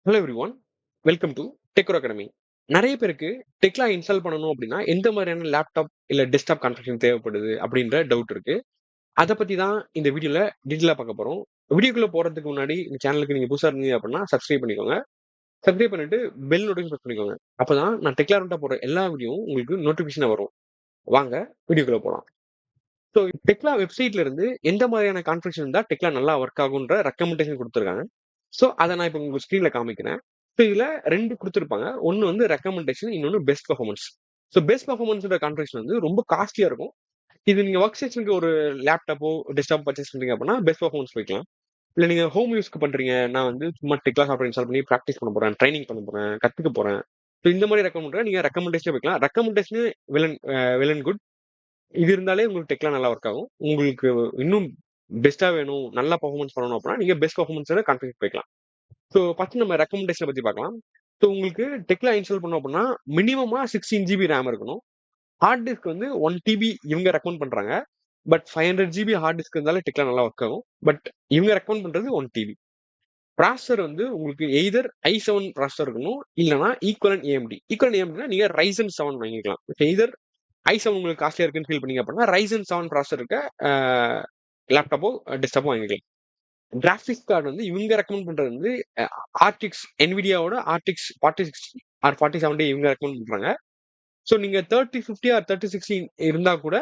Hello everyone, welcome to Techo academy. நிறைய பேருக்கு டெக்லா install பண்ணணும் அப்படின்னா எந்த மாதிரியான லேப்டாப் இல்ல டெஸ்க்டாப் கான்ஃபிகரேஷன் தேவைப்படுது அப்படின்ற டவுட் இருக்கு. அதை பத்தி தான் இந்த வீடியோல டீட்டெயிலா பார்க்க போறோம். வீடியோக்குள்ள போறதுக்கு முன்னாடி இந்த சேனலுக்கு நீங்க புதுசா இருந்தீங்க அப்படின்னா சப்ஸ்கிரைப் பண்ணிக்கோங்க. சப்ஸ்கிரைப் பண்ணிட்டு பெல் நோட்டிஃபிகேஷன் பிரஸ் பண்ணிக்கோங்க. அப்பதான் நான் டெக்லா போற எல்லா வீடியோவும் உங்களுக்கு நோட்டிபிகேஷன் வரும். வாங்க வீடியோக்குள்ள போலாம். ஸோ டெக்லா வெப்சைட்ல இருந்து எந்த மாதிரியான கான்ஃபிகரேஷன் இருந்தா டெக்லா நல்லா ஒர்க் ஆகுன்ற ரெக்கமெண்டேஷன் கொடுத்துருக்காங்க. ஸோ அதை நான் இப்போ உங்களுக்கு ஸ்க்ரீன்ல காமிக்கிறேன். ஸோ இதுல 2 குடுத்திருப்பாங்க. ஒண்ணு வந்து ரெக்கமெண்டேஷன், இன்னொன்னு பெஸ்ட் பெர்ஃபார்மன்ஸ். ஸோ பெஸ்ட் பெர்ஃபார்மன்ஸ்ன்ற கான்ஃபிகரேஷன் வந்து ரொம்ப காஸ்ட்லியா இருக்கும். இது நீங்க ஒர்க் ஸ்டேஷனுக்கு ஒரு லேப்டாப்போ, டெஸ்க்டாப் பர்ச்சேஸ் பண்றீங்க அப்படின்னா பெஸ்ட் பெர்ஃபார்மன்ஸ் போய்க்கலாம். இல்ல நீங்க ஹோம் யூஸ்க்கு பண்றீங்க, நான் வந்து சும்மா டெக்லா சாஃப்ட்வேர் இன்ஸ்டால் பண்ணி பிராக்டிஸ் பண்ண போறேன், ட்ரைனிங் பண்ண போறேன், கத்துக்க போறேன். ஸோ இந்த மாதிரி ரெக்கமெண்ட் பண்றேன். நீங்க ரெக்கமெண்டேஷன் போய்க்கலாம். Recommendation well and good. இது இருந்தாலே உங்களுக்கு டெக்லா நல்லா ஒர்க் ஆகும். உங்களுக்கு இன்னும் பெஸ்ட்டா வேணும், நல்லா பெர்ஃபார்மன்ஸ் பண்ணணும் அப்படின்னா நீங்க பெஸ்ட் பெர்ஃபார்மன்ஸோட கான்ஃபிகர் போய்க்கலாம். ஸோ ஃபர்ஸ்ட் நம்ம ரெக்கமெண்டேஷன் பத்தி பார்க்கலாம். ஸோ உங்களுக்கு டெக்லா இன்ஸ்டால் பண்ணோம் அப்படின்னா மினிமமா 16 ஜிபி ரேம் இருக்கணும். ஹார்ட் டிஸ்க் வந்து 1 டிபி இவங்க ரெக்கமெண்ட் பண்றாங்க. பட் 500 ஜிபி ஹார்ட் டிஸ்க் இருந்தாலே டெக்லா நல்லா ஒர்க் ஆகும். பட் இவங்க ரெக்கமெண்ட் பண்றது 1 டிபி. ப்ராசஸர் வந்து உங்களுக்கு எய்தர் i7 ப்ராசஸர் இருக்கணும், இல்லைனா ஈக்குவலன்ட் AMD. ஈக்குவலன்ட் AMDனா நீங்க Ryzen 7 வாங்கிக்கலாம். எய்தர் i7 உங்களுக்கு காஸ்ட்லியா இருக்குன்னு ஃபீல் பண்ணீங்க அப்படின்னா Ryzen 7 ப்ராசஸர் இருக்க லேப்டாப்போ டெஸ்க்டாப்போ வாங்கிக்கலாம். கிராஃபிக்ஸ் கார்டு வந்து இவங்க ரெக்கமெண்ட் பண்றது வந்து ஆர்டிக்ஸ் NVIDIAவோட ஆர்டிக்ஸ் 4060 ஆர் 4070 இவங்க ரெக்கமெண்ட் பண்றாங்க. ஸோ நீங்க 3050 ஆர் 3060 இருந்தா கூட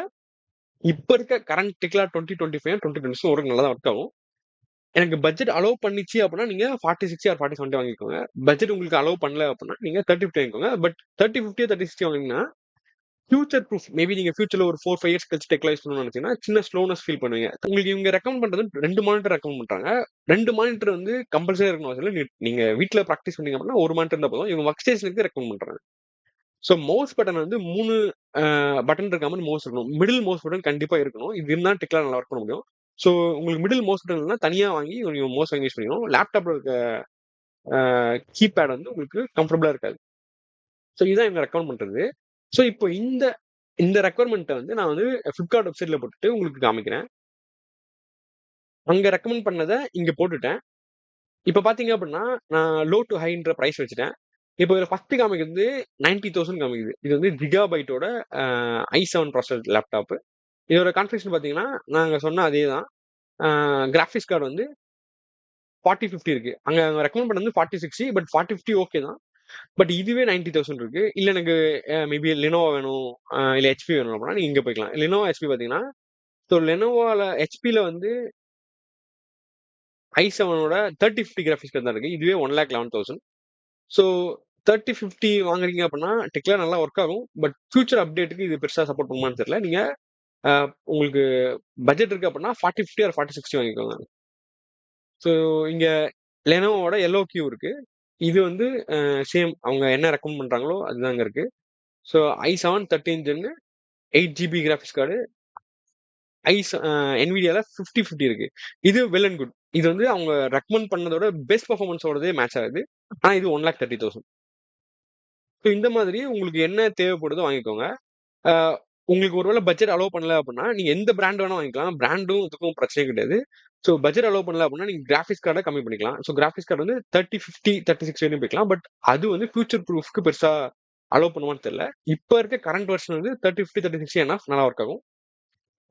இப்ப இருக்க கரண்ட் டெக்லா 2025 2026 ஒரு நல்லா தான் ஒர்க் ஆகும். எனக்கு பட்ஜெட் அலோவ் பண்ணிச்சு அப்படின்னா நீங்க 4060 ஆர் 4070 வாங்கிக்கோங்க. பட்ஜெட் உங்களுக்கு அலோவ் பண்ணல அப்படின்னா நீங்க 3050 வாங்கிக்கோங்க. பட் 3050 3060 வாங்கினீங்கன்னா ஃபியூச்சர் ப்ரூஃப், மேபி நீங்க ஃபியூச்சர்ல ஒரு 4-5 இயர்ஸ் கழிச்சு டெக்லா யூஸ் பண்ணணும்னு நினைச்சீங்கன்னா சின்ன ஸ்லோனஸ் ஃபீல் பண்ணுவீங்க. உங்களுக்கு இவங்க ரெக்கமெண்ட் பண்றது 2 மானிட்டர் ரெக்கமெண்ட் பண்றாங்க. 2 மானிட்டர் வந்து கம்பல்சரி இருக்கணும் அவசியம் இல்லை. நீங்க வீட்ல ப்ராக்டிஸ் பண்ணீங்க அப்படின்னா ஒரு மானிட்டர் இருந்தா போதும். இவங்க ஒர்க் ஸ்டேஷனுக்கு ரெக்கமெண்ட் பண்றாங்க. ஸோ மவுஸ் பட்டன் வந்து 3 பட்டன் இருக்க மாதிரி மவுஸ் இருக்கணும். மிடில் மவுஸ் பட்டன் கண்டிப்பா இருக்கணும். இது இருந்தா டெக்லா நல்லா ஒர்க் பண்ண முடியும். ஸோ உங்களுக்கு மிடில் மவுஸ் பட்டன் இல்லைன்னா தனியா வாங்கி நீங்க மவுஸ் வாங்கி யூஸ் பண்ணிக்கணும். லேப்டாப்ல இருக்க கீபேட் வந்து உங்களுக்கு கம்ஃபர்டபுளா இருக்காது. ஸோ இதுதான் இவங்க ரெக்கமெண்ட் பண்றது. ஸோ இப்போ இந்த இந்த ரெக்குவயர்மெண்ட்டை வந்து நான் வந்து Flipkart வெப்சைட்ல போட்டுட்டு உங்களுக்கு காமிக்கிறேன். அங்க ரெக்கமெண்ட் பண்ணதை இங்க போட்டுட்டேன். இப்ப பாத்தீங்க அப்படின்னா நான் லோ டு ஹைன்ற பிரைஸ் வச்சுட்டேன். இப்போ இதுல ஃபர்ஸ்ட் காமிக்கிறது 90,000 காமிக்குது. இது வந்து ஜிகாபைட்டோட i7 ப்ராசஸர் லேப்டாப். இதோட கான்ஃபிகரேஷன் பாத்தீங்கன்னா நாங்க சொன்ன அதே தான். கிராஃபிக்ஸ் கார்டு வந்து 4050 இருக்கு. அங்க ரெக்கமெண்ட் பண்ணது 4060, பட் 4050 ஓகே தான். பட் இதுவே 90,000 இருக்கு. இல்ல எனக்கு மேபி Lenovo வேணும், இல்ல HP வேணும் அப்படின்னா நீங்க இங்க போய்க்கலாம். Lenovo HP பாத்தீங்கன்னா, ஸோ Lenovoல HPல வந்து i7ஓட 3050 கிராஃபிக்ஸ் கார்டு தான் இருக்கு. இதுவே 1,11,000. ஸோ 3050 வாங்குறீங்க அப்படின்னா டெக்லா நல்லா ஒர்க் ஆகும். பட் ஃபியூச்சர் அப்டேட்டுக்கு இது பெருசா சப்போர்ட் பண்ணுமான்னு தெரியல. நீங்க உங்களுக்கு பட்ஜெட் இருக்கு அப்படின்னா 4050 ஆர் 4060 வாங்கிக்கோங்க. ஸோ இங்க லெனோவோட LOQ இருக்கு. இது வந்து சேம் அவங்க என்ன ரெக்கமெண்ட் பண்றாங்களோ அதுதாங்க இருக்கு. So i7 13 gen 8 GB graphics card NVIDIAல 5050 இருக்கு. இது வெல் அண்ட் குட். இது வந்து அவங்க ரெக்கமெண்ட் பண்ணதோட பெஸ்ட் பெர்ஃபார்மன்ஸோடதே மேட்ச் ஆகுது. ஆனா இது 1,30,000. ஸோ இந்த மாதிரி உங்களுக்கு என்ன தேவைப்படுதோ வாங்கிக்கோங்க. உங்களுக்கு ஒருவேளை பட்ஜெட் அலோவ் பண்ணல அப்படின்னா நீங்க எந்த பிராண்ட் வேணா வாங்கிக்கலாம். பிராண்டும் இதுக்கும் பிரச்சனை கிடையாது. ஸோ பட்ஜெட் அலோவ் பண்ணல அப்படின்னா நீங்க கிராஃபிக்ஸ் கார்டை கம்மி பண்ணிக்கலாம். ஸோ கிராஃபிக்ஸ் கார்டு வந்து 3050 36 வரையும் போய்க்கலாம். பட் அது வந்து ஃபியூச்சர் ப்ரூஃப்க்கு பெருசா அலோவ் பண்ணுவான்னு தெரியல. இப்ப இருக்க கரண்ட் வெர்ஷன் வந்து 3050 36 என்ன நல்லா ஒர்க் ஆகும்.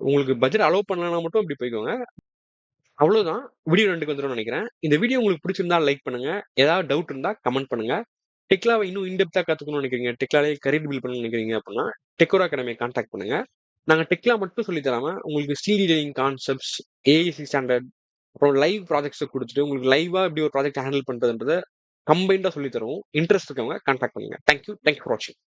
உங்களுக்கு பட்ஜெட் அலோவ் பண்ணலன்னா மட்டும் இப்படி போய்க்கோங்க. அவ்வளவுதான். வீடியோ 2க்கு வந்துடும் நினைக்கிறேன். இந்த வீடியோ உங்களுக்கு பிடிச்சிருந்தா லைக் பண்ணுங்க. ஏதாவது டவுட் இருந்தா கமெண்ட் பண்ணுங்க. டெக்லாவை இன்னும் இன்டெப்தா கத்துக்கணும்னு நினைக்கிறீங்க, டெக்லாலே கரியர் பில்ட் பண்ணணும்னு நினைக்கிறீங்க அப்படின்னா டெக்கோரா அகாடமியை கான்டாக்ட் பண்ணுங்க. நாங்க டெக்லா மட்டும் சொல்லி தராம உங்களுக்கு steel designing concepts, AEC standard, அப்புறம் லைவ் ப்ராஜெக்ட்ஸ் கொடுத்துட்டு உங்களுக்கு லைவா எப்படி ஒரு ப்ராஜெக்ட் ஹேண்டில் பண்றதுன்றத கம்பைண்டா சொல்லி தருவோம். இன்ட்ரெஸ்ட் இருக்கவங்க கான்டாக்ட் பண்ணுங்க. தேங்க்யூ ஃபார் வாட்சிங்.